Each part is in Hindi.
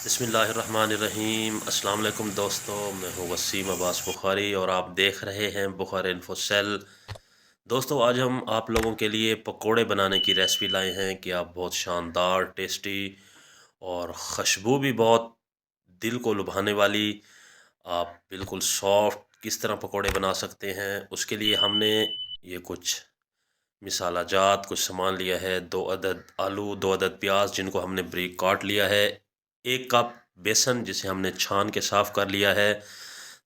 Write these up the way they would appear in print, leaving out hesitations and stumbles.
बिस्मिल्लाहिर्रहमानिर्रहीम। अस्सलाम वालेकुम दोस्तों, मैं हूँ वसीम अब्बास बुखारी और आप देख रहे हैं बुखारी इन्फो सेल। दोस्तों, आज हम आप लोगों के लिए पकोड़े बनाने की रेसिपी लाए हैं कि आप बहुत शानदार, टेस्टी और खुशबू भी बहुत दिल को लुभाने वाली, आप बिल्कुल सॉफ्ट किस तरह पकोड़े बना सकते हैं। उसके लिए हमने ये कुछ मिसाला जात कुछ सामान लिया है। 2 अदद आलू, 2 अदद प्याज जिनको हमने बारीक काट लिया है, 1 कप बेसन जिसे हमने छान के साफ़ कर लिया है,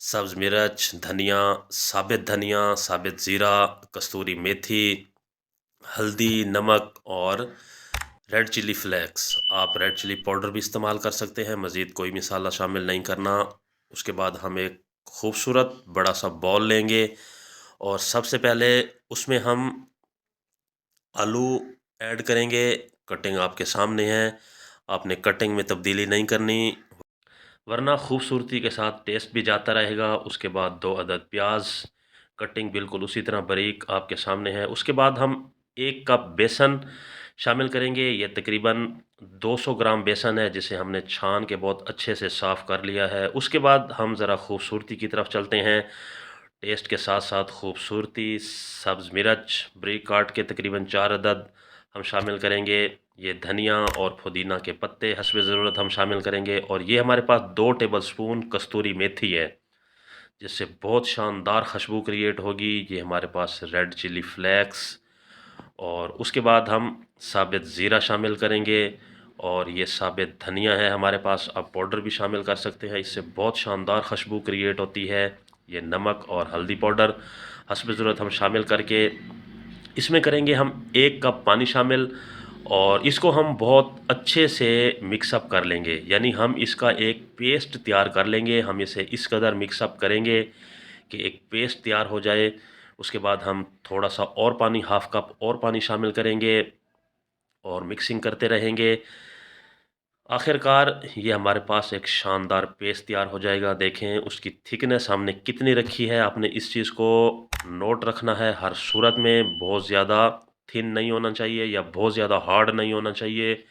सब्ज़ मिर्च, धनिया, साबित ज़ीरा, कस्तूरी मेथी, हल्दी, नमक और रेड चिली फ्लेक्स। आप रेड चिली पाउडर भी इस्तेमाल कर सकते हैं, मज़ीद कोई मसाला शामिल नहीं करना। उसके बाद हम एक खूबसूरत बड़ा सा बॉल लेंगे और सबसे पहले उसमें हम आलू ऐड करेंगे। कटिंग आपके सामने है, आपने कटिंग में तब्दीली नहीं करनी वरना खूबसूरती के साथ टेस्ट भी जाता रहेगा। उसके बाद 2 अदद प्याज, कटिंग बिल्कुल उसी तरह बारीक आपके सामने है। उसके बाद हम 1 कप बेसन शामिल करेंगे। ये तकरीबन 200 ग्राम बेसन है जिसे हमने छान के बहुत अच्छे से साफ़ कर लिया है। उसके बाद हम ज़रा खूबसूरती की तरफ चलते हैं। टेस्ट के साथ साथ खूबसूरती, सब्ज़ मिर्च बारीक काट के तकरीबन 4 अदद हम शामिल करेंगे। ये धनिया और पुदीना के पत्ते हस्ब ज़रूरत हम शामिल करेंगे। और ये हमारे पास 2 टेबल स्पून कस्तूरी मेथी है जिससे बहुत शानदार खुशबू क्रिएट होगी। ये हमारे पास रेड चिली फ्लेक्स और उसके बाद हम साबित ज़ीरा शामिल करेंगे। और ये साबित धनिया है हमारे पास, आप पाउडर भी शामिल कर सकते हैं, इससे बहुत शानदार खुशबू क्रिएट होती है। ये नमक और हल्दी पाउडर हस्ब ज़रूरत हम शामिल करके इसमें करेंगे हम 1 कप पानी शामिल और इसको हम बहुत अच्छे से मिक्सअप कर लेंगे, यानी हम इसका एक पेस्ट तैयार कर लेंगे। हम इसे इस कदर मिक्सअप करेंगे कि एक पेस्ट तैयार हो जाए। उसके बाद हम थोड़ा सा और पानी, 1/2 कप और पानी शामिल करेंगे और मिक्सिंग करते रहेंगे। आखिरकार ये हमारे पास एक शानदार पेस्ट तैयार हो जाएगा। देखें उसकी थिकनेस हमने कितनी रखी है, आपने इस चीज़ को नोट रखना है। हर सूरत में बहुत ज़्यादा थिन नहीं होना चाहिए या बहुत ज़्यादा हार्ड नहीं होना चाहिए।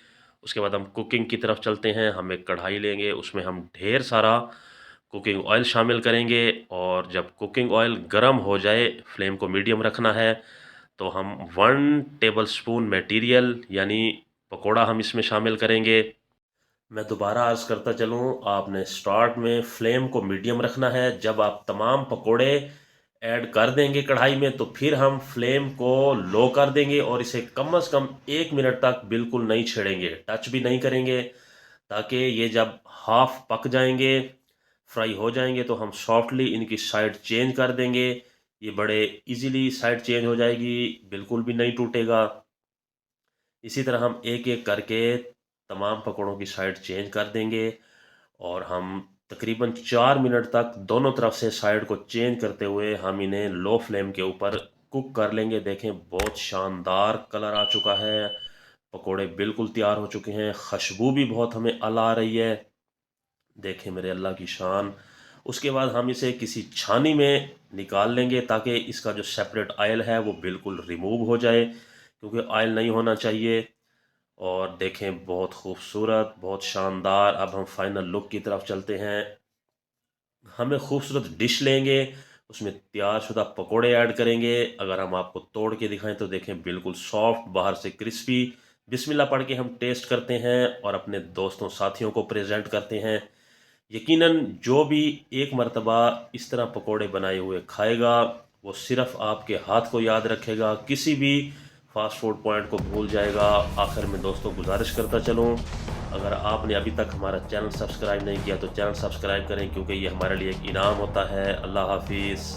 उसके बाद हम कुकिंग की तरफ चलते हैं। हम एक कढ़ाई लेंगे, उसमें हम ढेर सारा कुकिंग ऑयल शामिल करेंगे और जब कुकिंग ऑयल गर्म हो जाए, फ्लेम को मीडियम रखना है, तो हम 1 टेबल स्पून मटीरियल यानी पकोड़ा हम इसमें शामिल करेंगे। मैं दोबारा अर्ज़ करता चलूँ, आपने स्टार्ट में फ्लेम को मीडियम रखना है। जब आप तमाम पकोड़े ऐड कर देंगे कढ़ाई में तो फिर हम फ्लेम को लो कर देंगे और इसे कम से कम 1 मिनट तक बिल्कुल नहीं छेड़ेंगे, टच भी नहीं करेंगे, ताकि ये जब हाफ पक जाएंगे, फ्राई हो जाएंगे, तो हम सॉफ्टली इनकी साइड चेंज कर देंगे। ये बड़े इजीली साइड चेंज हो जाएगी, बिल्कुल भी नहीं टूटेगा। इसी तरह हम एक एक करके तमाम पकौड़ों की साइड चेंज कर देंगे और हम तकरीबन 4 मिनट तक दोनों तरफ से साइड को चेंज करते हुए हम इन्हें लो फ्लेम के ऊपर कुक कर लेंगे। देखें बहुत शानदार कलर आ चुका है, पकोड़े बिल्कुल तैयार हो चुके हैं, खुशबू भी बहुत हमें अला आ रही है। देखें मेरे अल्लाह की शान। उसके बाद हम इसे किसी छानी में निकाल लेंगे ताकि इसका जो सेपरेट ऑयल है वो बिल्कुल रिमूव हो जाए, क्योंकि ऑयल नहीं होना चाहिए। और देखें बहुत खूबसूरत, बहुत शानदार। अब हम फाइनल लुक की तरफ चलते हैं। हमें खूबसूरत डिश लेंगे, उसमें तैयार शुदा पकोड़े ऐड करेंगे। अगर हम आपको तोड़ के दिखाएं तो देखें बिल्कुल सॉफ्ट, बाहर से क्रिस्पी। बिस्मिल्लाह पढ़ के हम टेस्ट करते हैं और अपने दोस्तों साथियों को प्रेजेंट करते हैं। यकीनन जो भी एक मर्तबा इस तरह पकोड़े बनाए हुए खाएगा वो सिर्फ आपके हाथ को याद रखेगा, किसी भी फास्ट फूड पॉइंट को भूल जाएगा। आखिर में दोस्तों गुजारिश करता चलूँ, अगर आपने अभी तक हमारा चैनल सब्सक्राइब नहीं किया तो चैनल सब्सक्राइब करें, क्योंकि ये हमारे लिए एक इनाम होता है। अल्लाह हाफिज़।